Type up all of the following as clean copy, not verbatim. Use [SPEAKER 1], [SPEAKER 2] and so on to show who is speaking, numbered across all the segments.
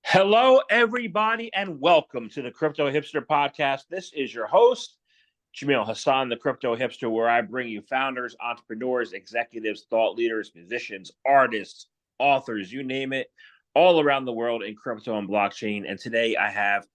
[SPEAKER 1] Hello, everybody, and welcome to the Crypto Hipster Podcast. This is your host, Jamil Hassan, the Crypto Hipster, where I bring you founders, entrepreneurs, executives, thought leaders, musicians, artists, authors, you name it, all around the world in crypto and blockchain. And today I have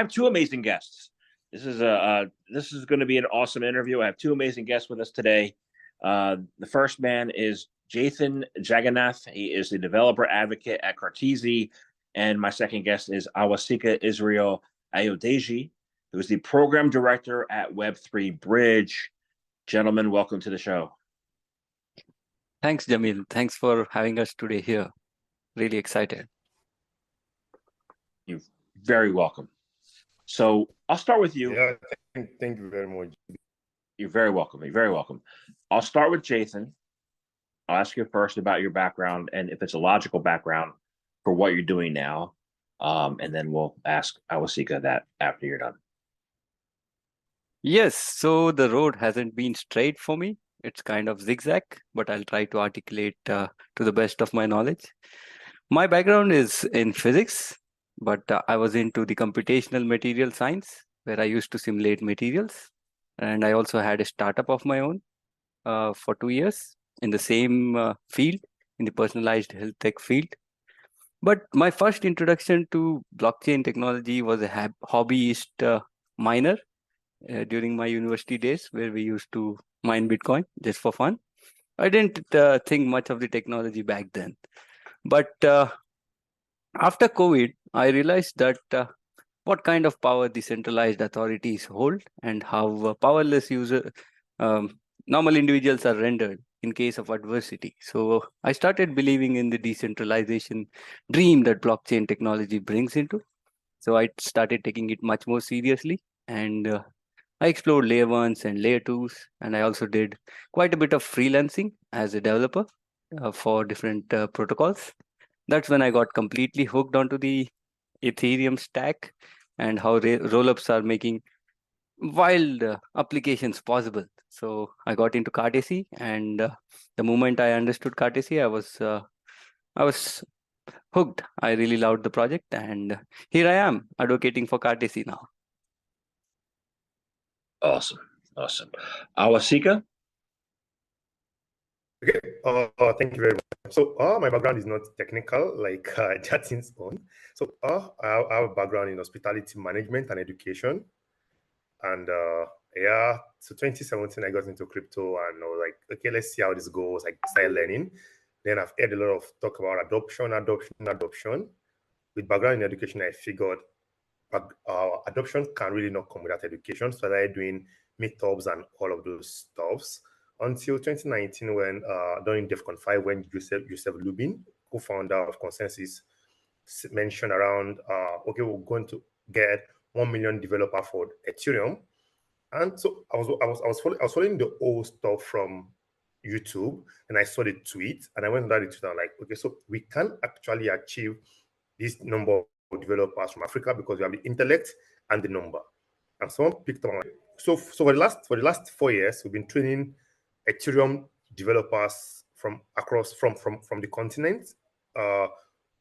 [SPEAKER 1] two amazing guests. This is going to be an awesome interview. I have two amazing guests with us today. The first man is Jathin Jagannath. He is the developer advocate at Cartesi. And my second guest is Awosika Israel Ayodeji, who is the program director at Web3 Bridge. Gentlemen, welcome to the show.
[SPEAKER 2] Thanks, Jamil. Thanks for having us today here. Really excited.
[SPEAKER 1] You're very welcome. So I'll start with you.
[SPEAKER 3] Yeah, thank you very much.
[SPEAKER 1] You're very welcome. You're very welcome. I'll start with Jathin. I'll ask you first about your background and if it's a logical background for what you're doing now. And then we'll ask Awosika that after you're done.
[SPEAKER 2] Yes, so the road hasn't been straight for me. It's kind of zigzag, but I'll try to articulate to the best of my knowledge. My background is in physics, but I was into the computational material science, where I used to simulate materials. And I also had a startup of my own for 2 years in the same field, in the personalized health tech field. But my first introduction to blockchain technology was a hobbyist miner during my university days, where we used to mine Bitcoin just for fun. I didn't think much of the technology back then. But after COVID, I realized that what kind of power the centralized authorities hold and how powerless normal individuals are rendered in case of adversity. So I started believing in the decentralization dream that blockchain technology brings into. So I started taking it much more seriously, and I explored layer ones and layer twos, and I also did quite a bit of freelancing as a developer for different protocols. That's when I got completely hooked onto the Ethereum stack and how rollups are making wild applications possible. So I got into Cartesi, and the moment I understood Cartesi, I was hooked. I really loved the project, and here I am advocating for Cartesi now.
[SPEAKER 1] Awesome. Awosika?
[SPEAKER 3] Okay, thank you very much. So, my background is not technical like Jathin's own. So, I have a background in hospitality management and education. And so 2017, I got into crypto and I was like, okay, let's see how this goes. I started learning. Then I've heard a lot of talk about adoption. With background in education, I figured adoption can really not come without education. So I started doing meetups and all of those stuffs until 2019 when during DEFCON 5, when Joseph Lubin, co-founder of Consensus, mentioned around, okay, we're going to get 1 million developer for Ethereum. And so I was following the old stuff from YouTube, and I saw the tweet, and I went down the tweet and I'm like, okay, so we can actually achieve this number of developers from Africa because we have the intellect and the number. And someone picked up on it. So for the last 4 years, we've been training Ethereum developers from across from the continent.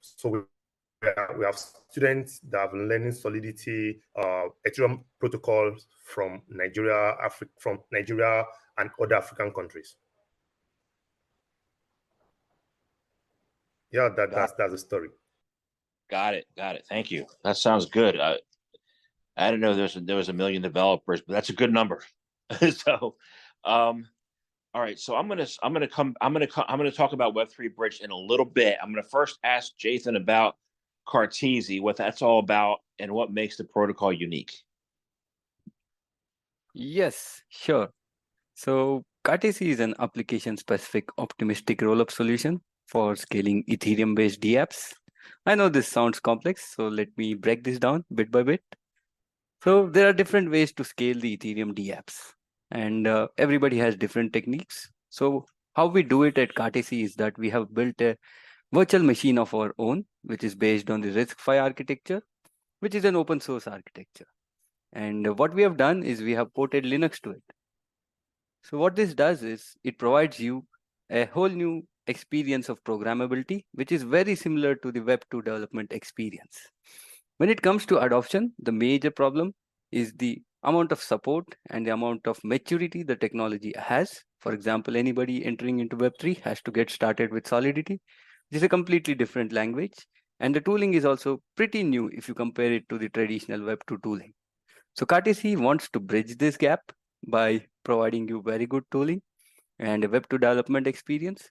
[SPEAKER 3] So we have students that have been learning Solidity, Ethereum protocols from Nigeria, and other African countries. Yeah, that's the story.
[SPEAKER 1] Got it. Thank you. That sounds good. I didn't know there was 1 million developers, but that's a good number. So, all right. So I'm gonna talk about Web3 Bridge in a little bit. I'm gonna first ask Jathin about Cartesi, what that's all about, and what makes the protocol unique.
[SPEAKER 2] Yes, sure. So Cartesi is an application-specific optimistic rollup solution for scaling Ethereum-based DApps. I know this sounds complex, so let me break this down bit by bit. So there are different ways to scale the Ethereum DApps, and everybody has different techniques. So how we do it at Cartesi is that we have built a virtual machine of our own, which is based on the RISC-V architecture, which is an open source architecture. And what we have done is we have ported Linux to it. So what this does is it provides you a whole new experience of programmability, which is very similar to the Web 2 development experience. When it comes to adoption, the major problem is the amount of support and the amount of maturity the technology has. For example, anybody entering into Web3 has to get started with Solidity. This is a completely different language, and the tooling is also pretty new if you compare it to the traditional Web2 tooling. So Cartesi wants to bridge this gap by providing you very good tooling and a Web2 development experience.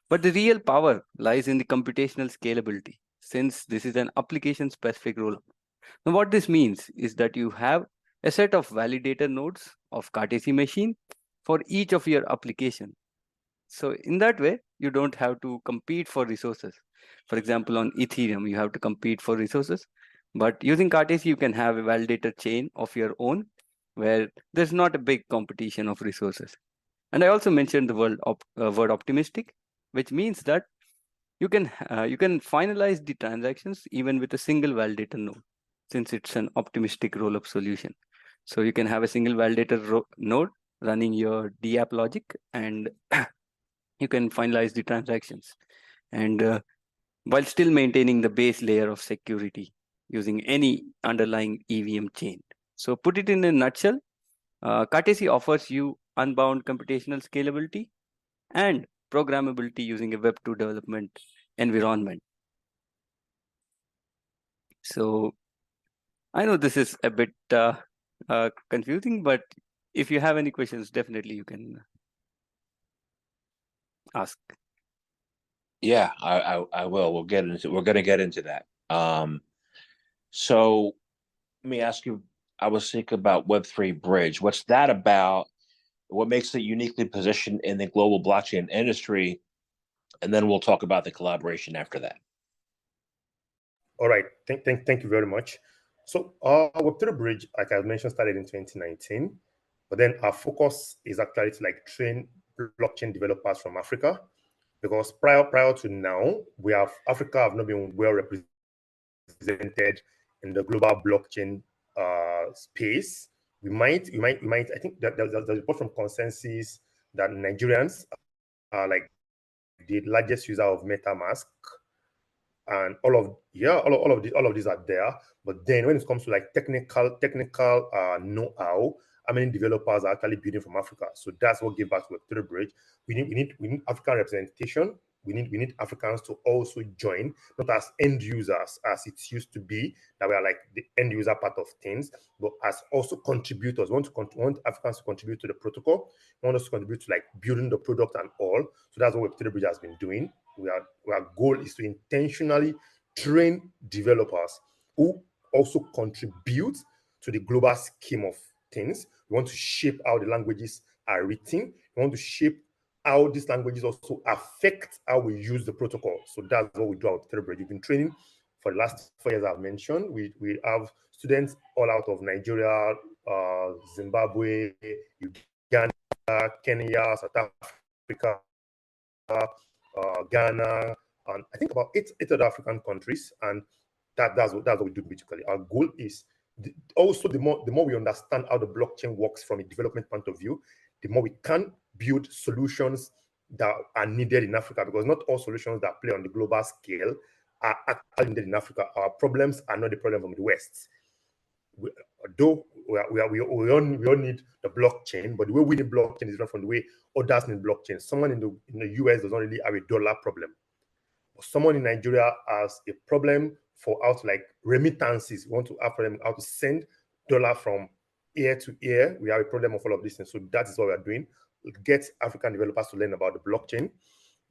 [SPEAKER 2] But the real power lies in the computational scalability, since this is an application-specific rollup. Now, what this means is that you have a set of validator nodes of Cartesi machine for each of your application. So in that way, you don't have to compete for resources. For example, on Ethereum, you have to compete for resources. But using Cartesi, you can have a validator chain of your own where there's not a big competition of resources. And I also mentioned the word optimistic, which means that you can finalize the transactions even with a single validator node, since it's an optimistic rollup solution. So you can have a single validator node running your DApp logic, and you can finalize the transactions, and while still maintaining the base layer of security using any underlying EVM chain. So put it in a nutshell, Cartesi offers you unbound computational scalability and programmability using a Web 2 development environment. So I know this is a bit confusing, but if you have any questions, definitely you can ask.
[SPEAKER 1] Yeah, I will. We're going to get into that. So let me ask you, I was thinking about Web3 Bridge. What's that about? What makes it uniquely positioned in the global blockchain industry? And then we'll talk about the collaboration after that.
[SPEAKER 3] All right. Thank you very much. So Web3 Bridge, like I mentioned, started in 2019, but then our focus is actually to like train blockchain developers from Africa, because prior to now, Africa have not been well represented in the global blockchain space. We might. I think that there's a report from Consensus that Nigerians are like the largest user of MetaMask, and all of these are there. But then when it comes to like technical know-how, how many developers are actually building from Africa? So that's what gave back to Web3 Bridge. We need African representation. We need Africans to also join, not as end users as it used to be, that we are like the end user part of things, but as also contributors. We want Africans to contribute to the protocol. We want us to contribute to like building the product and all. So that's what Web3 Bridge has been doing. Our goal is to intentionally train developers who also contribute to the global scheme of things. We want to shape how the languages are written. We want to shape how these languages also affect how we use the protocol. So that's what we do at Web3 Bridge. We've been training for the last 4 years, I've mentioned. We have students all out of Nigeria, Zimbabwe, Uganda, Kenya, South Africa, Ghana, and I think about eight other African countries. And that's what we do basically. Our goal is also the more we understand how the blockchain works from a development point of view, the more we can build solutions that are needed in Africa, because not all solutions that play on the global scale are actually needed in Africa. Our problems are not the problem from the West. We all need the blockchain, but the way we need blockchain is different from the way others need blockchain. Someone in the US does not really have a dollar problem, but someone in Nigeria has a problem for how to like remittances. We want to have for them how to send dollar from ear to ear. We have a problem of all of these things. So that is what we are doing. Get African developers to learn about the blockchain,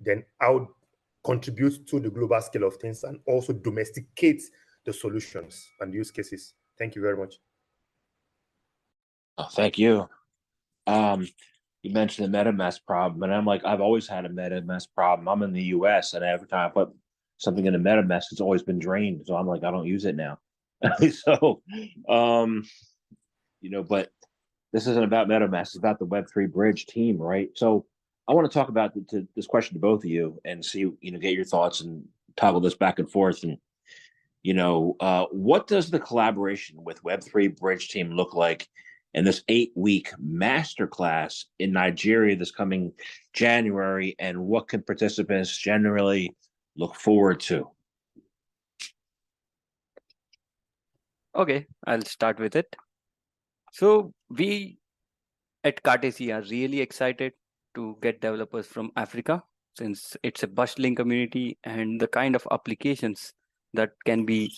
[SPEAKER 3] then how contribute to the global scale of things, and also domesticate the solutions and use cases. Thank you very much.
[SPEAKER 1] Oh, thank you. You mentioned the MetaMask problem, and I'm like, I've always had a MetaMask problem. I'm in the US, and every time I put something in a MetaMask, it's always been drained. So I'm like, I don't use it now. So, but this isn't about MetaMask, it's about the Web3 Bridge team, right? So I want to talk about this question to both of you and see, get your thoughts and toggle this back and forth. And, what does the collaboration with Web3 Bridge team look like in this 8-week masterclass in Nigeria this coming January, and what can participants generally look forward to?
[SPEAKER 2] Okay, I'll start with it. So we at Cartesi are really excited to get developers from Africa, since it's a bustling community and the kind of applications that can be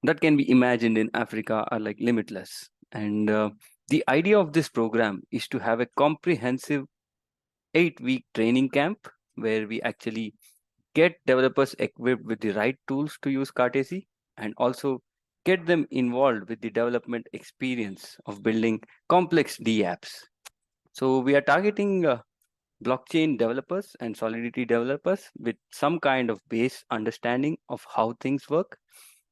[SPEAKER 2] imagined in Africa are like limitless. And the idea of this program is to have a comprehensive 8-week training camp where we actually get developers equipped with the right tools to use Cartesi, and also get them involved with the development experience of building complex DApps. So we are targeting blockchain developers and Solidity developers with some kind of base understanding of how things work.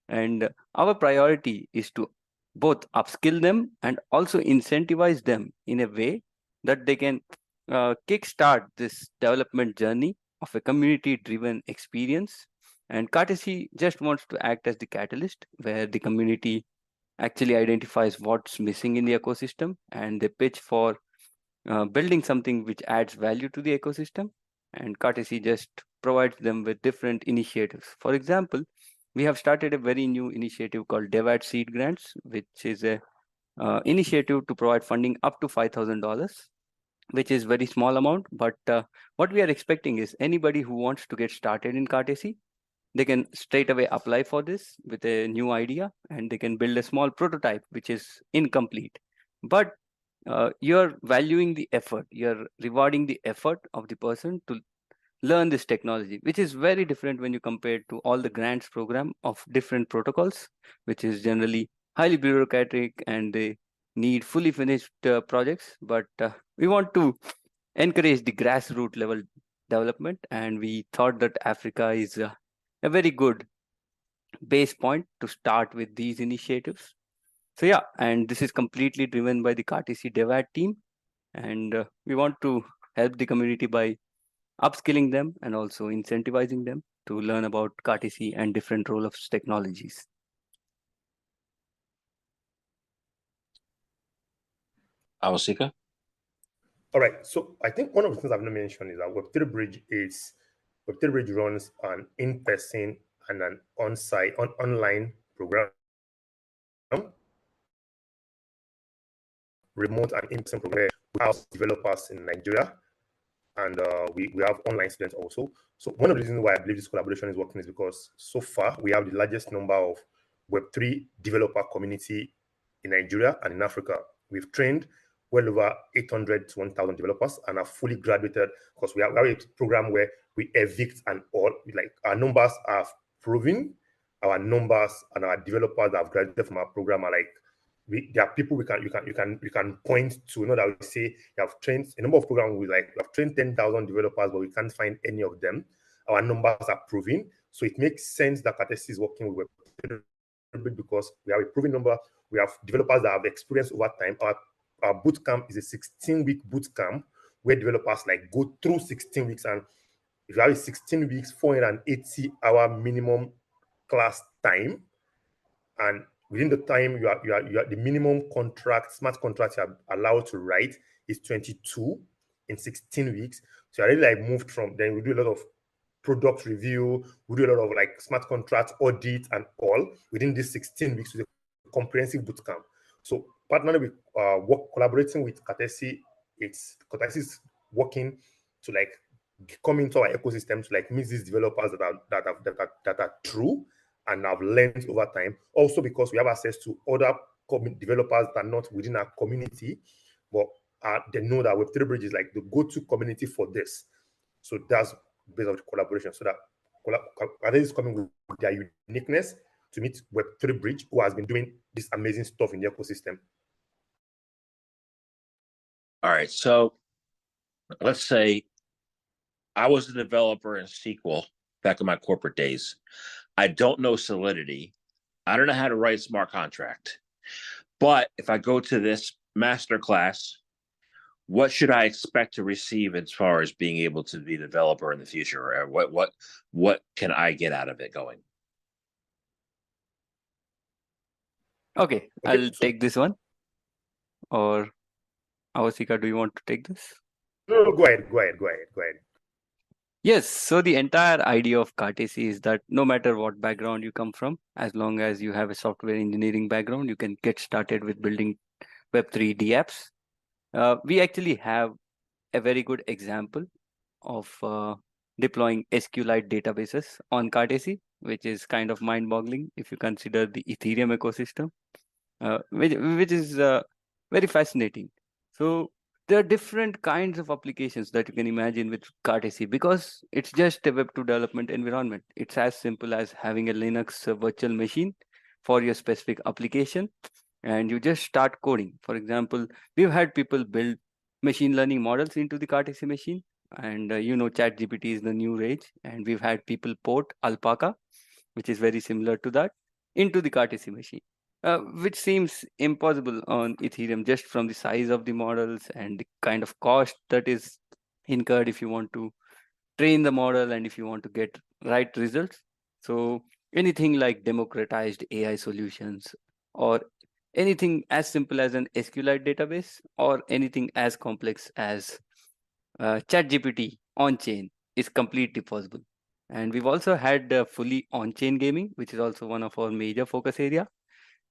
[SPEAKER 2] And our priority is to both upskill them and also incentivize them in a way that they can kickstart this development journey of a community-driven experience. And Cartesi just wants to act as the catalyst where the community actually identifies what's missing in the ecosystem, and they pitch for building something which adds value to the ecosystem. And Cartesi just provides them with different initiatives. For example, we have started a very new initiative called DevAdl Seed Grants, which is a initiative to provide funding up to $5,000, which is very small amount. But what we are expecting is anybody who wants to get started in Cartesi, they can straight away apply for this with a new idea, and they can build a small prototype which is incomplete. But you're valuing the effort, you're rewarding the effort of the person to learn this technology, which is very different when you compare it to all the grants program of different protocols, which is generally highly bureaucratic and they need fully finished projects. But we want to encourage the grassroots level development, and we thought that Africa is a very good base point to start with these initiatives. So yeah, and this is completely driven by the Cartesi DevAdl team, and we want to help the community by upskilling them and also incentivizing them to learn about Cartesi and different rollups technologies.
[SPEAKER 1] Awosika?
[SPEAKER 3] All right. So I think one of the things I've not mentioned is that Web3 Bridge runs an in-person and an online program, remote and in-person program. We have developers in Nigeria, and we have online students also. So one of the reasons why I believe this collaboration is working is because so far we have the largest number of Web3 developer community in Nigeria and in Africa. We've trained well over 800 to 1,000 developers and are fully graduated, because we have a program where we evict and all. Like, our numbers are proven, our numbers and our developers that have graduated from our program are like, there are people you can point to. You know, that we say you have trained a number of programs. We have trained 10,000 developers, but we can't find any of them. Our numbers are proven, so it makes sense that Cartesi is working with Web3 because we have a proven number. We have developers that have experience over time. Our boot camp is a 16-week boot camp where developers like go through 16 weeks, and if you have a 16 weeks, 480-hour minimum class time, and within the time you are the minimum contract, smart contract you are allowed to write is 22 in 16 weeks. So I really like moved from, then we do a lot of product review, we do a lot of like smart contract audit and all within these 16 weeks with a comprehensive bootcamp. So partnering with collaborating with Cartesi, Cartesi is working to like come into our ecosystem to like meet these developers that are true and have learned over time. Also because we have access to other developers that are not within our community, but they know that Web3 Bridge is like the go-to community for this. So that's based on the collaboration. So that Cartesi is coming with their uniqueness to meet Web3 Bridge, who has been doing this amazing stuff in the ecosystem.
[SPEAKER 1] All right. So let's say I was a developer in SQL back in my corporate days. I don't know Solidity. I don't know how to write smart contract. But if I go to this masterclass, what should I expect to receive as far as being able to be a developer in the future? Or what can I get out of it going?
[SPEAKER 2] Okay,
[SPEAKER 3] Okay,
[SPEAKER 2] I'll
[SPEAKER 3] so
[SPEAKER 2] take this one. Or Avasika, do you want to take this?
[SPEAKER 3] no, go ahead, go ahead, go ahead, go ahead.
[SPEAKER 2] Yes, so the entire idea of Cartesi is that no matter what background you come from, as long as you have a software engineering background, you can get started with building Web3 DApps. We actually have a very good example of deploying SQLite databases on Cartesi, which is kind of mind-boggling if you consider the Ethereum ecosystem, which is very fascinating. So there are different kinds of applications that you can imagine with Cartesi because it's just a Web2 development environment. It's as simple as having a Linux virtual machine for your specific application, and you just start coding. For example, we've had people build machine learning models into the Cartesi machine, and ChatGPT is the new rage, and we've had people port Alpaca, which is very similar to that, into the Cartesi machine, which seems impossible on Ethereum just from the size of the models and the kind of cost that is incurred if you want to train the model and if you want to get right results. So anything like democratized AI solutions or anything as simple as an SQLite database or anything as complex as ChatGPT on chain is completely possible. And we've also had fully on chain gaming, which is also one of our major focus area.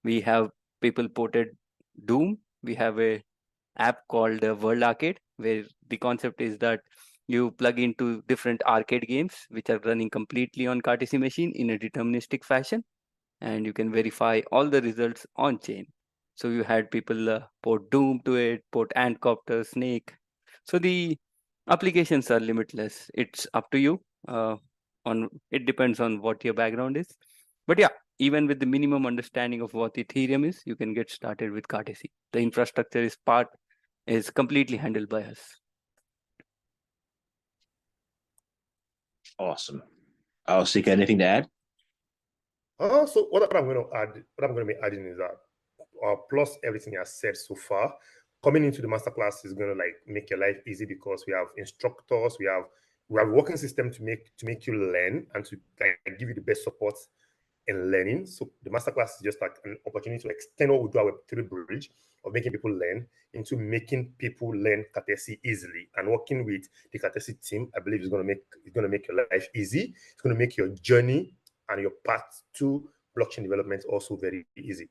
[SPEAKER 2] We have people ported Doom. We have a app called World Arcade, where the concept is that you plug into different arcade games, which are running completely on Cartesi machine in a deterministic fashion, and you can verify all the results on chain. So you had people port Doom to it, port Antcopter, Snake. So the applications are limitless. It's up to you. It depends on what your background is. But yeah, even with the minimum understanding of what Ethereum is, you can get started with Cartesi. The infrastructure is completely handled by us.
[SPEAKER 1] Awesome. Avasika, anything to add?
[SPEAKER 3] So what I'm going to add, what I'm going to be adding is that, plus everything I've said so far, coming into the masterclass is going to like make your life easy because we have instructors, we have a working system to make you learn and to like, give you the best support in learning. So the masterclass is just like an opportunity to extend what we do our Web3 bridge of making people learn into making people learn Cartesi easily. And working with the Cartesi team, I believe is going to make your life easy. It's going to make your journey and your path to blockchain development also very easy.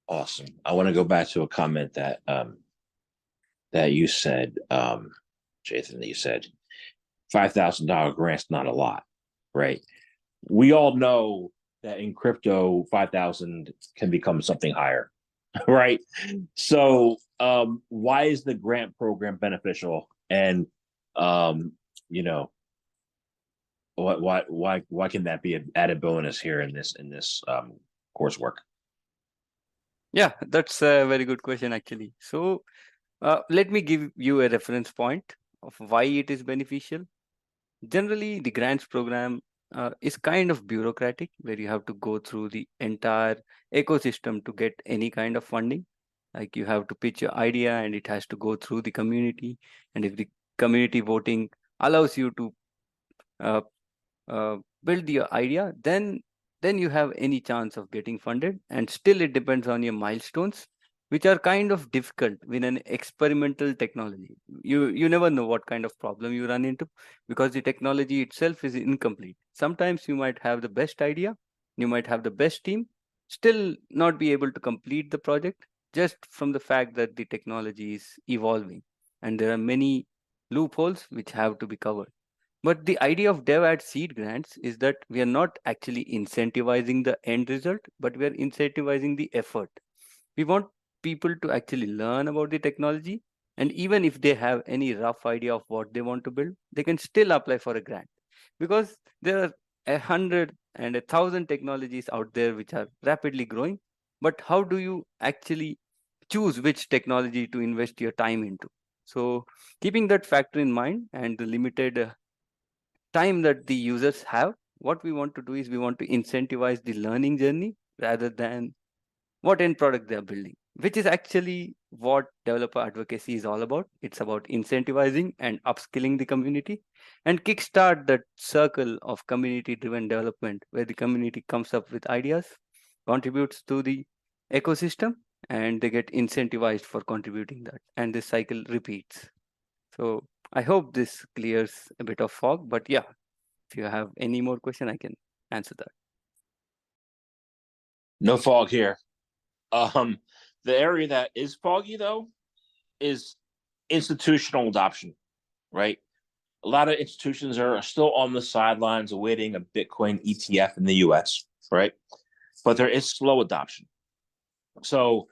[SPEAKER 1] Awesome. I want to go back to a comment that that you said, Jathin, that you said $5,000 grant's not a lot, right? We all know that in crypto, 5,000 can become something higher, right? So, why is the grant program beneficial? And, you know, why can that be an added bonus here in this coursework?
[SPEAKER 2] Yeah, that's a very good question, actually. So let me give you a reference point of why it is beneficial. Generally, the grants program is kind of bureaucratic, where you have to go through the entire ecosystem to get any kind of funding. Like you have to pitch your idea and it has to go through the community. And if the community voting allows you to uh, build your idea, then you have any chance of getting funded. And still it depends on your milestones, which are kind of difficult with an experimental technology. You never know what kind of problem you run into because the technology itself is incomplete. Sometimes you might have the best idea, you might have the best team, still not be able to complete the project just from the fact that the technology is evolving and there are many loopholes which have to be covered. But the idea of DevAd seed grants is that we are not actually incentivizing the end result, but we are incentivizing the effort. We want people to actually learn about the technology. And even if they have any rough idea of what they want to build, they can still apply for a grant because there are 100 and 1,000 technologies out there which are rapidly growing. But how do you actually choose which technology to invest your time into? So keeping that factor in mind and the limited time that the users have, what we want to do is we want to incentivize the learning journey rather than what end product they are building. which is actually what developer advocacy is all about. It's about incentivizing and upskilling the community and kickstart that circle of community-driven development where the community comes up with ideas, contributes to the ecosystem, and they get incentivized for contributing that. And this cycle repeats. So I hope this clears a bit of fog, but yeah, if you have any more question, I can answer that.
[SPEAKER 1] No fog here. The area that is foggy though is institutional adoption, right? A lot of institutions are still on the sidelines awaiting a Bitcoin ETF in the US, right? But there is slow adoption. So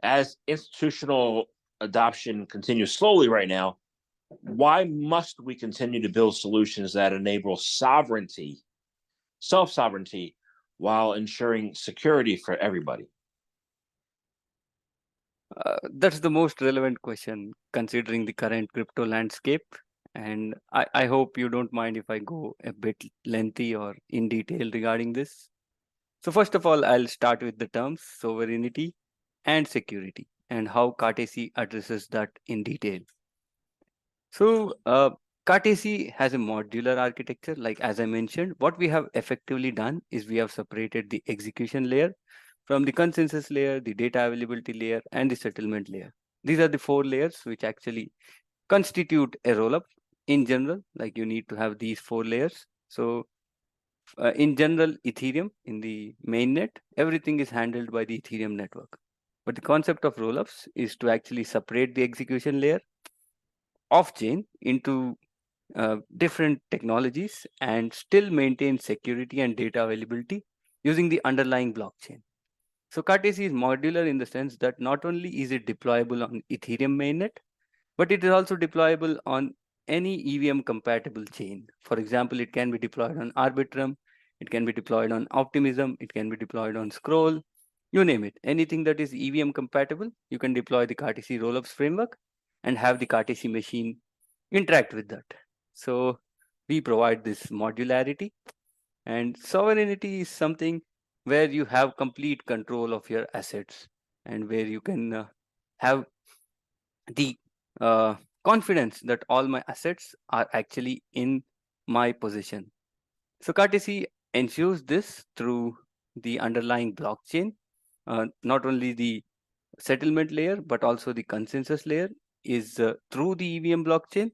[SPEAKER 1] as institutional adoption continues slowly right now, why must we continue to build solutions that enable sovereignty, self-sovereignty, while ensuring security for everybody?
[SPEAKER 2] That's the most relevant question considering the current crypto landscape. And I hope you don't mind if I go a bit lengthy or in detail regarding this. So first of all, I'll start with the terms sovereignty and security and how Cartesi addresses that in detail. So Cartesi has a modular architecture. Like as I mentioned, what we have effectively done is we have separated the execution layer from the consensus layer, the data availability layer, and the settlement layer. These are the 4 layers which actually constitute a rollup in general. Like you need to have these 4 layers. So in general, Ethereum in the mainnet, everything is handled by the Ethereum network. But the concept of rollups is to actually separate the execution layer off-chain into different technologies and still maintain security and data availability using the underlying blockchain. So Cartesi is modular in the sense that not only is it deployable on Ethereum mainnet, but it is also deployable on any EVM compatible chain. For example, it can be deployed on Arbitrum, it can be deployed on Optimism, it can be deployed on Scroll, you name it. Anything that is EVM compatible, you can deploy the Cartesi rollups framework and have the Cartesi machine interact with that. So we provide this modularity, and sovereignty is something where you have complete control of your assets and where you can have the confidence that all my assets are actually in my possession. So Cartesi ensures this through the underlying blockchain, not only the settlement layer, but also the consensus layer is through the EVM blockchain,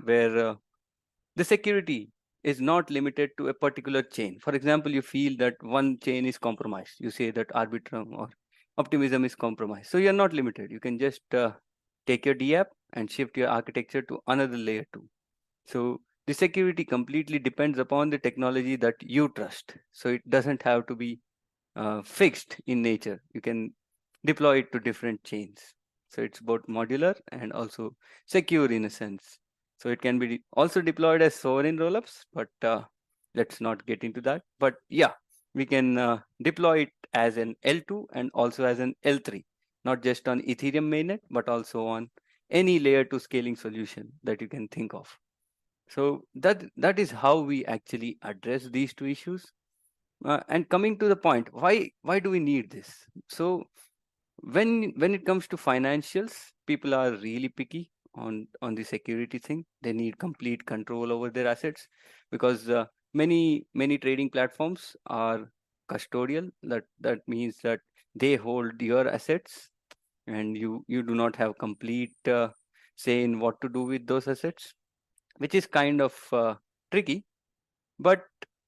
[SPEAKER 2] where the security is not limited to a particular chain. For example, you feel that one chain is compromised. You say that Arbitrum or Optimism is compromised. So you're not limited. You can just take your DApp and shift your architecture to another layer 2. So the security completely depends upon the technology that you trust. So it doesn't have to be fixed in nature. You can deploy it to different chains. So it's both modular and also secure in a sense. So it can be also deployed as sovereign rollups, but let's not get into that. But yeah, we can deploy it as an L2 and also as an L3, not just on Ethereum mainnet, but also on any layer 2 scaling solution that you can think of. So that is how we actually address these 2 issues. And coming to the point, why do we need this? So when it comes to financials, people are really picky on the security thing. They need complete control over their assets because many trading platforms are custodial. That means that they hold your assets and you do not have complete say in what to do with those assets, which is kind of tricky. But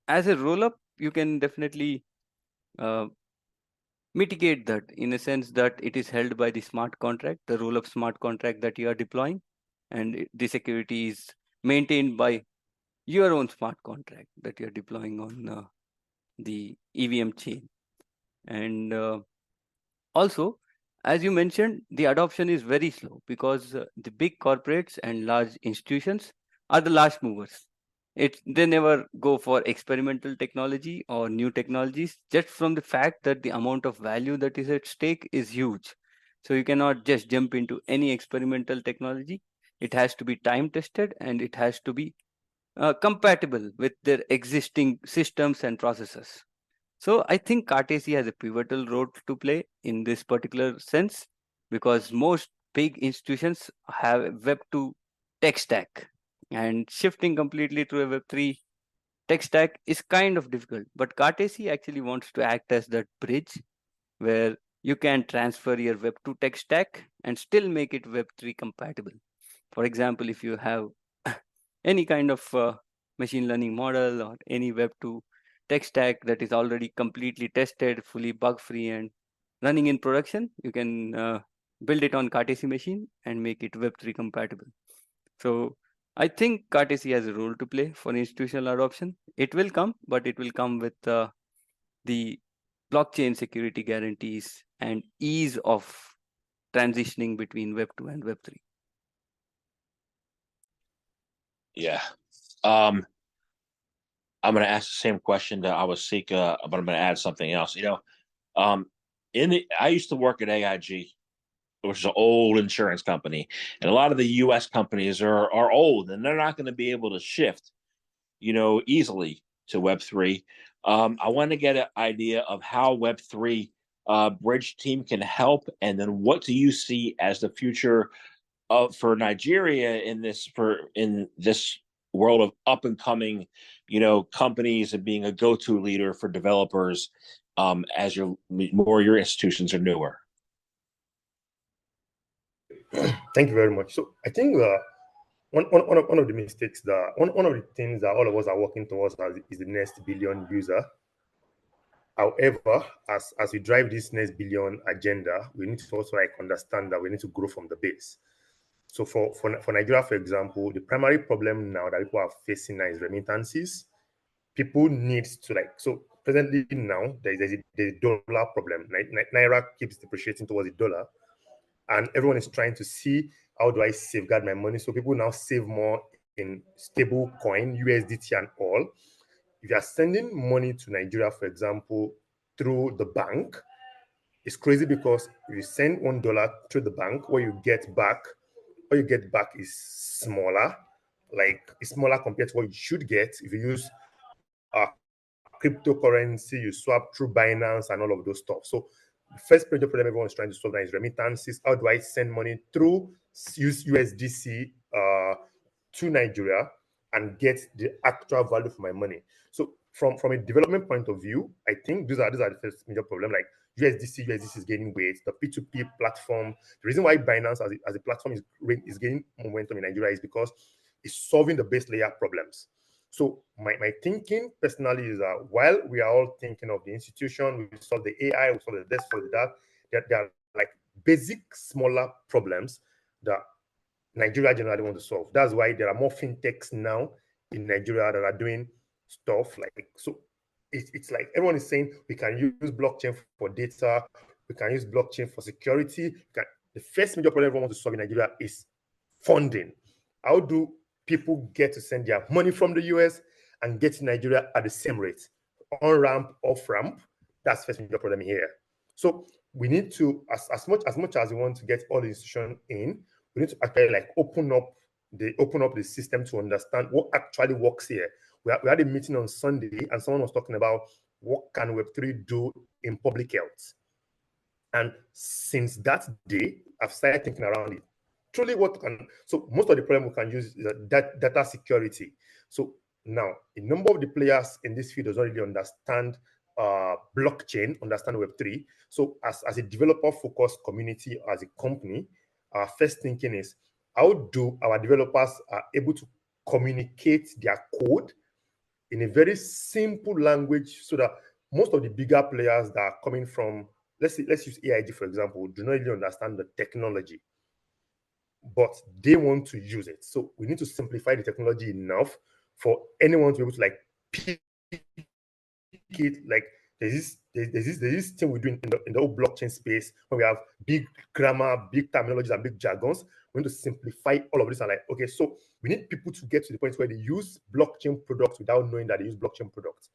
[SPEAKER 2] as a roll-up, you can definitely mitigate that in a sense that it is held by the smart contract, the roll-up smart contract that you are deploying, and the security is maintained by your own smart contract that you're deploying on the EVM chain. And also, as you mentioned, the adoption is very slow because the big corporates and large institutions are the last movers. They never go for experimental technology or new technologies just from the fact that the amount of value that is at stake is huge. So you cannot just jump into any experimental technology. It has to be time tested and it has to be compatible with their existing systems and processes. So I think Cartesi has a pivotal role to play in this particular sense, because most big institutions have a Web2 tech stack, and shifting completely to a Web3 tech stack is kind of difficult. But Cartesi actually wants to act as that bridge where you can transfer your Web2 tech stack and still make it Web3 compatible. For example, if you have any kind of machine learning model or any Web2 tech stack that is already completely tested, fully bug-free and running in production, you can build it on Cartesi machine and make it Web3 compatible. So I think Cartesi has a role to play for institutional adoption. It will come, but it will come with the blockchain security guarantees and ease of transitioning between Web2 and Web3.
[SPEAKER 1] Yeah. I'm going to ask the same question to Awasika, but I'm going to add something else. I used to work at AIG, which is an old insurance company, and a lot of the U.S. companies are old, and they're not going to be able to shift, easily to Web3. I want to get an idea of how Web3 bridge team can help, and then what do you see as the future for Nigeria in this world of up and coming, companies and being a go-to leader for developers as your institutions are newer.
[SPEAKER 3] Thank you very much. So I think one of the mistakes that one of the things that all of us are working towards is the next billion user. However, as we drive this next billion agenda, we need to also understand that we need to grow from the base. So for Nigeria, for example, the primary problem now that people are facing now is remittances. People need to so presently now there's a dollar problem. Naira keeps depreciating towards the dollar, and everyone is trying to see how do I safeguard my money. So people now save more in stable coin, USDT and all. If you are sending money to Nigeria, for example, through the bank, it's crazy because if you send $1 through the bank, what you get back is smaller, it's smaller compared to what you should get if you use cryptocurrency, you swap through Binance and all of those stuff. So the first major problem everyone's trying to solve now is remittances. How do I send money through USDC to Nigeria and get the actual value for my money? So from a development point of view, I think these are the first major problem. Like USDC is gaining weight. The P2P platform. The reason why Binance as a platform is gaining momentum in Nigeria is because it's solving the base layer problems. So my thinking personally is that while we are all thinking of the institution, we solve the AI, we solve the this, solve that, there are basic smaller problems that Nigeria generally want to solve. That's why there are more fintechs now in Nigeria that are doing stuff so. It's like everyone is saying we can use blockchain for data, we can use blockchain for security. The first major problem everyone wants to solve in Nigeria is funding. How do people get to send their money from the US and get to Nigeria at the same rate? On ramp, off ramp. That's the first major problem here. So we need to, as much as we want to get all the institutions in, we need to actually open up the system to understand what actually works here. We had a meeting on Sunday, and someone was talking about what can Web3 do in public health. And since that day, I've started thinking around it. Truly, so most of the problem we can use is data security. So now, a number of the players in this field does not really understand blockchain, understand Web3. So as a developer-focused community, as a company, our first thinking is, how do our developers are able to communicate their code in a very simple language so that most of the bigger players that are coming from, let's use AIG, for example, do not really understand the technology, but they want to use it. So we need to simplify the technology enough for anyone to be able to pick it. There's this thing we do in the whole blockchain space where we have big grammar, big terminologies, and big jargons. We need to simplify all of this and okay, so we need people to get to the point where they use blockchain products without knowing that they use blockchain products.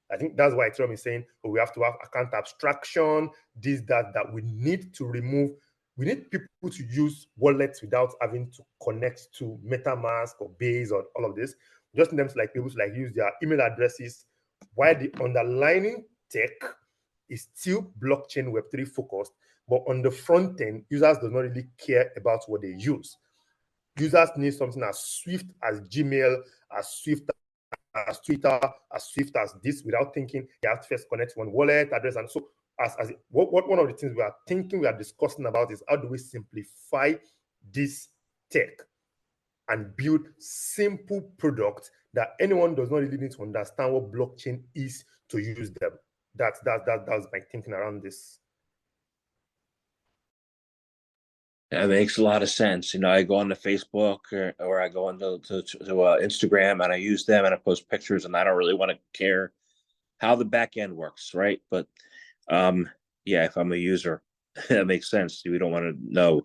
[SPEAKER 3] I think that's why Ethereum is saying, we have to have account abstraction, this, that we need to remove. We need people to use wallets without having to connect to MetaMask or Base or all of this. Just need them to be able to use their email addresses, while the underlying tech is still blockchain Web3 focused, but on the front end, users do not really care about what they use. Users need something as swift as Gmail, as swift as Twitter, as swift as this, without thinking they have to first connect one wallet address. And so, what one of the things we are discussing about is how do we simplify this tech and build simple products that anyone does not really need to understand what blockchain is to use them. That's my thinking around this.
[SPEAKER 1] That makes a lot of sense. You know, I go onto Facebook or I go into Instagram and I use them and I post pictures and I don't really want to care how the back end works, right? But yeah, if I'm a user, that makes sense. We don't want to know.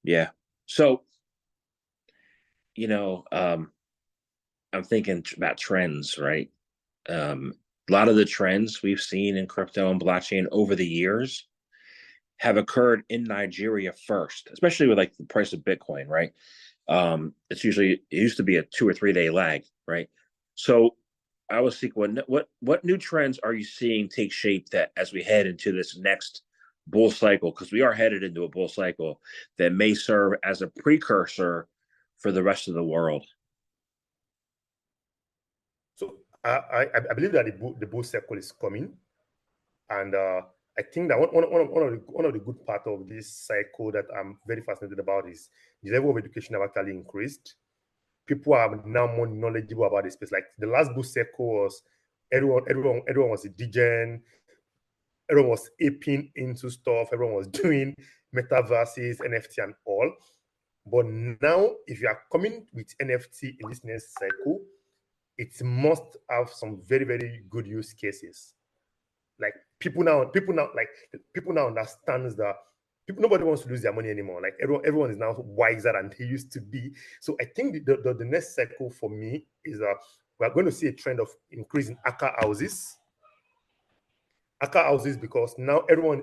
[SPEAKER 1] Yeah. So, you know, I'm thinking about trends, right? A lot of the trends we've seen in crypto and blockchain over the years have occurred in Nigeria first, especially with like the price of Bitcoin, right? It used to be a 2 or 3 day lag, right? So I was thinking, what new trends are you seeing take shape that as we head into this next bull cycle, because we are headed into a bull cycle that may serve as a precursor for the rest of the world?
[SPEAKER 3] So I believe that the bull cycle is coming, and I think that one of the good part of this cycle that I'm very fascinated about is the level of education have actually increased. People are now more knowledgeable about this space. Like the last bull cycle was everyone was a degen, everyone was aping into stuff, everyone was doing metaverses, NFT, and all. But now, if you are coming with NFT in this next cycle, it must have some very, very good use cases. Like people now understands that nobody wants to lose their money anymore. Like everyone is now wiser than they used to be. So I think the next cycle for me is we're going to see a trend of increasing Aka houses. Aka houses, because now everyone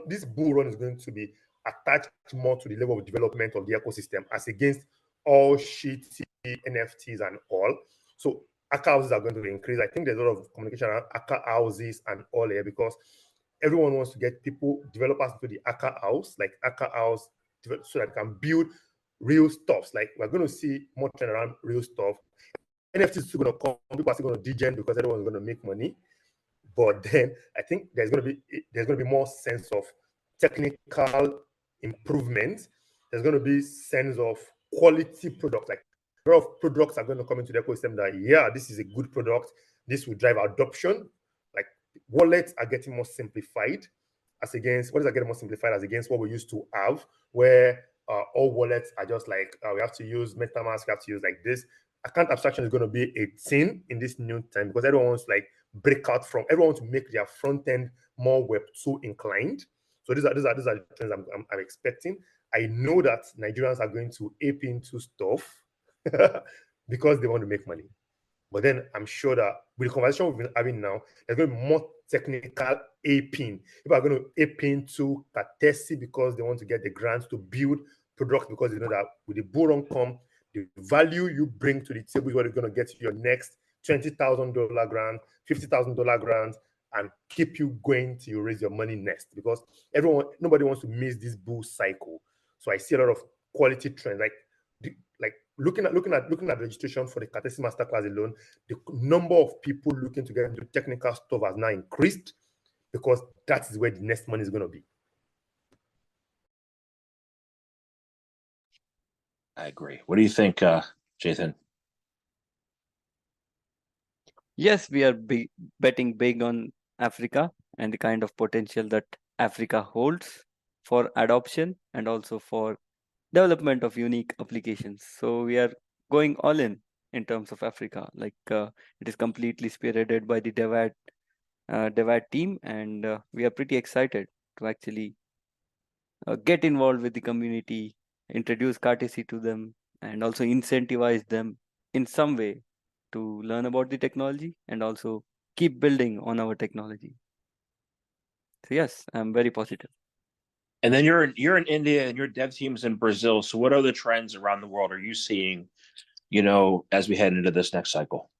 [SPEAKER 3] this bull run is going to be attached more to the level of development of the ecosystem as against all shitty NFTs and all. So Aka houses are going to increase. I think there's a lot of communication around Aka houses and all here because everyone wants to get developers into the Aka house, like Aka house, so that they can build real stuff. Like we're going to see more trend around real stuff. NFTs is still going to come. People are still going to degen because everyone's going to make money. But then I think there's going to be more sense of technical improvement. There's going to be sense of quality product. Like a lot of products are going to come into the ecosystem that, yeah, this is a good product. This will drive adoption. Like wallets are getting more simplified as against what we used to have, where all wallets are just like, we have to use MetaMask, we have to use like this. Account abstraction is going to be a thing in this new time because everyone wants like everyone wants to make their front end more Web2 inclined. So these are the trends I'm expecting. I know that Nigerians are going to ape into stuff because they want to make money. But then I'm sure that with the conversation we've been having now, there's going to be more technical aping. People are going to ape into Cartesi because they want to get the grants to build products because they know that with the bull run come, the value you bring to the table is what is going to get you your next $20,000 grant, $50,000 grant, and keep you going till you raise your money next. Because nobody wants to miss this bull cycle. So I see a lot of quality trends, like looking at registration for the Cartesi Masterclass alone. The number of people looking to get into technical stuff has now increased because that is where the next money is going to be.
[SPEAKER 1] I agree. What do you think, Jathin?
[SPEAKER 2] Yes, we are betting big on Africa and the kind of potential that Africa holds for adoption and also for development of unique applications. So we are going all in terms of Africa. Like it is completely spearheaded by the DevAdl team, and we are pretty excited to actually get involved with the community, introduce Cartesi to them, and also incentivize them in some way to learn about the technology and also keep building on our technology. So yes, I'm very positive.
[SPEAKER 1] And then you're in India and your dev team's in Brazil. So what other trends around the world are you seeing, as we head into this next cycle?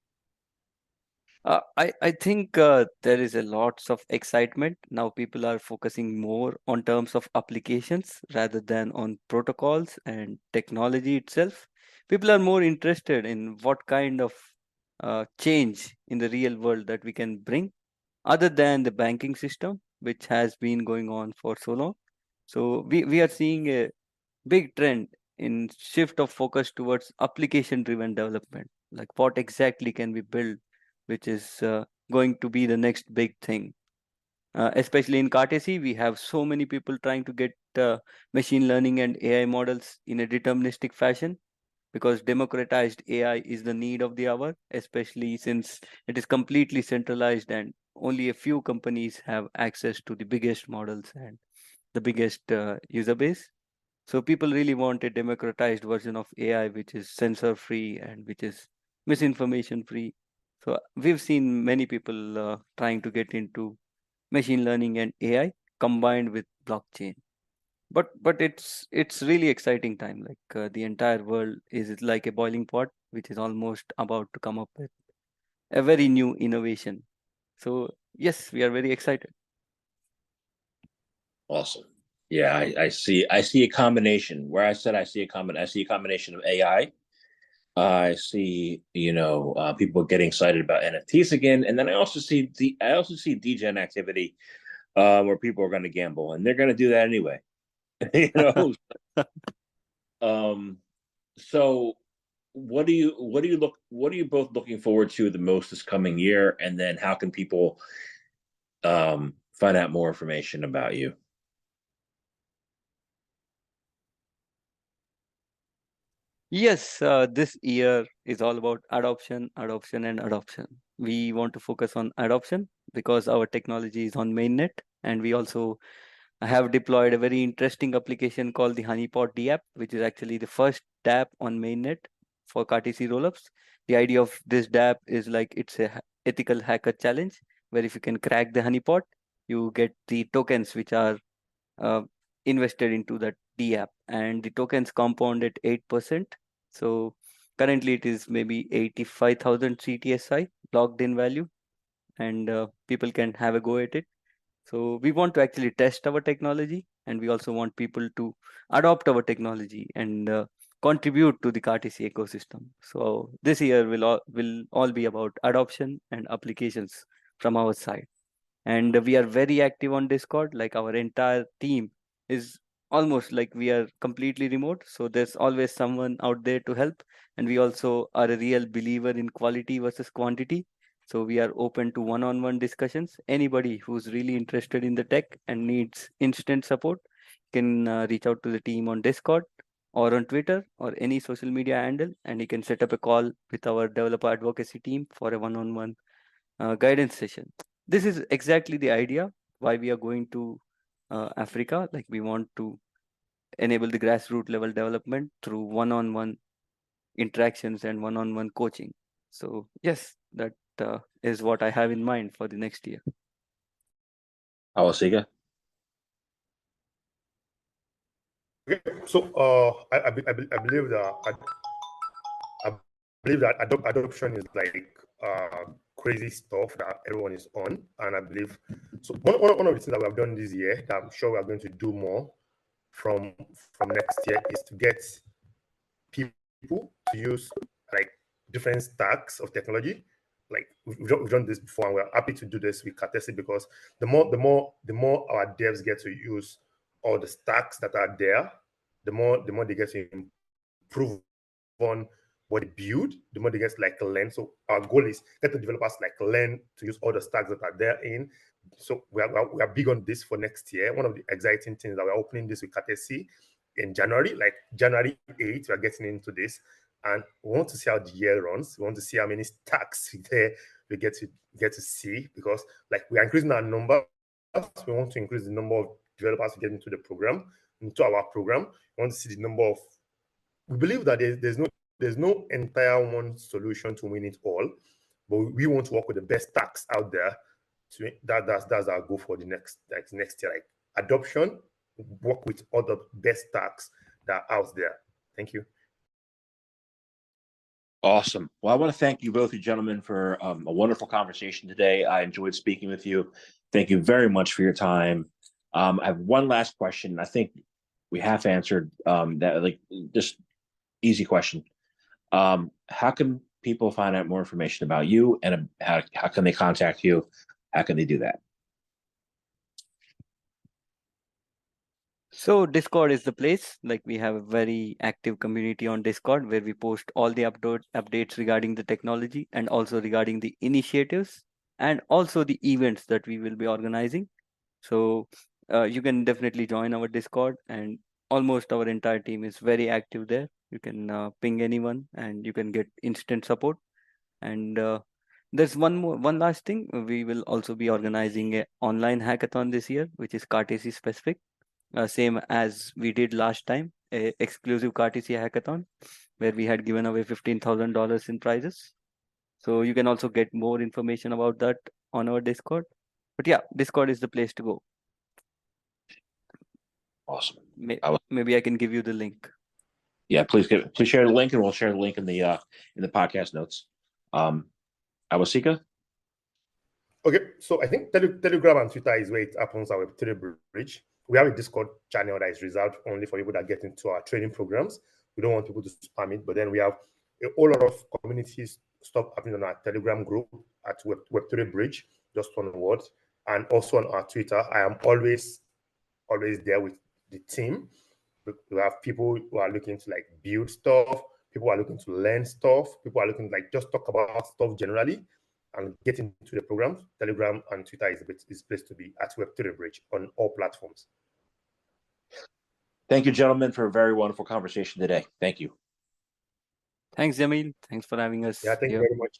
[SPEAKER 2] I think there is a lots of excitement. Now people are focusing more on terms of applications rather than on protocols and technology itself. People are more interested in what kind of change in the real world that we can bring other than the banking system, which has been going on for so long. So we are seeing a big trend in shift of focus towards application driven development. Like what exactly can we build, which is going to be the next big thing. Especially in Cartesi, we have so many people trying to get machine learning and AI models in a deterministic fashion because democratized AI is the need of the hour, especially since it is completely centralized and only a few companies have access to the biggest models and the biggest user base. So people really want a democratized version of AI, which is censor free and which is misinformation free. So we've seen many people trying to get into machine learning and AI combined with blockchain. But it's really exciting time. Like the entire world is like a boiling pot, which is almost about to come up with a very new innovation. So yes, we are very excited.
[SPEAKER 1] Awesome. Yeah, I see a combination where I said I see a combination of AI. I see, people getting excited about NFTs again, and then I also see degen activity, where people are going to gamble, and they're going to do that anyway. you know. So what are you both looking forward to the most this coming year, and then how can people find out more information about you?
[SPEAKER 2] Yes, this year is all about adoption, adoption, and adoption. We want to focus on adoption because our technology is on mainnet, and we also have deployed a very interesting application called the Honeypot DApp, which is actually the first DApp on mainnet for Cartesi rollups. The idea of this DApp is like it's a ethical hacker challenge where if you can crack the honeypot, you get the tokens which are uh, invested into that DApp, and the tokens compound at 8%. So currently it is maybe 85,000 CTSI logged in value, and people can have a go at it. So we want to actually test our technology, and we also want people to adopt our technology and contribute to the Cartesi ecosystem. So this year will all be about adoption and applications from our side. And we are very active on Discord. Like our entire team is almost like we are completely remote. So there's always someone out there to help. And we also are a real believer in quality versus quantity. So we are open to one-on-one discussions. Anybody who's really interested in the tech and needs instant support can reach out to the team on Discord or on Twitter or any social media handle, and you can set up a call with our developer advocacy team for a one-on-one guidance session. This is exactly the idea why we are going to Africa. Like we want to enable the grassroots level development through one-on-one interactions and one-on-one coaching. So yes, that is what I have in mind for the next year.
[SPEAKER 1] Awasiga?
[SPEAKER 3] Okay, so I believe that adoption is like crazy stuff that everyone is on, and I believe so. One of the things that we have done this year that I'm sure we are going to do more from next year is to get people to use like different stacks of technology. Like we've done this before, and we're happy to do this with Cartesi because the more our devs get to use all the stacks that are there, the more they get to improve on what they build, the more they get like learn. So our goal is get the developers like learn to use all the stacks that are there in. So we are big on this for next year. One of the exciting things that we're opening this with Cartesi in January, like January 8th, we're getting into this. And we want to see how the year runs. We want to see how many stacks there we get to see, because like we are increasing our numbers. We want to increase the number of developers who get into the program, into our program. We want to see the number of. We believe that there's no entire one solution to win it all, but we want to work with the best stacks out there. So that's our goal for the next year. Like adoption, work with other best stacks that are out there. Thank you.
[SPEAKER 1] Awesome. Well, I want to thank you both, you gentlemen, for a wonderful conversation today. I enjoyed speaking with you. Thank you very much for your time. I have one last question. I think we have answered that, like, just easy question. How can people find out more information about you, and how can they contact you? How can they do that?
[SPEAKER 2] So Discord is the place. Like, we have a very active community on Discord where we post all the updates regarding the technology and also regarding the initiatives and also the events that we will be organizing. So you can definitely join our Discord, and almost our entire team is very active there. You can ping anyone and you can get instant support. And there's one last thing. We will also be organizing an online hackathon this year, which is Cartesi specific. Same as we did last time, a exclusive Cartesi hackathon, where we had given away $15,000 in prizes. So you can also get more information about that on our Discord. But yeah, Discord is the place to go.
[SPEAKER 1] Awesome.
[SPEAKER 2] Maybe I can give you the link.
[SPEAKER 1] Yeah, please share the link, and we'll share the link in the podcast notes. Awosika?
[SPEAKER 3] Okay, so I think Telegram and Twitter is where it happens at Web3 Bridge. We have a Discord channel that is reserved only for people that get into our training programs. We don't want people to spam it, but then we have a whole lot of communities stuff happening on our Telegram group at Web3 Bridge, just one word, and also on our Twitter. I am always there with the team. We have people who are looking to like build stuff, people who are looking to learn stuff, people are looking to like just talk about stuff generally and get into the programs. Telegram and Twitter is the place to be at Web3 Bridge on all platforms.
[SPEAKER 1] Thank you, gentlemen, for a very wonderful conversation today. Thank you.
[SPEAKER 2] Thanks, Jamil. Thanks for having us.
[SPEAKER 3] Yeah, thank you very much.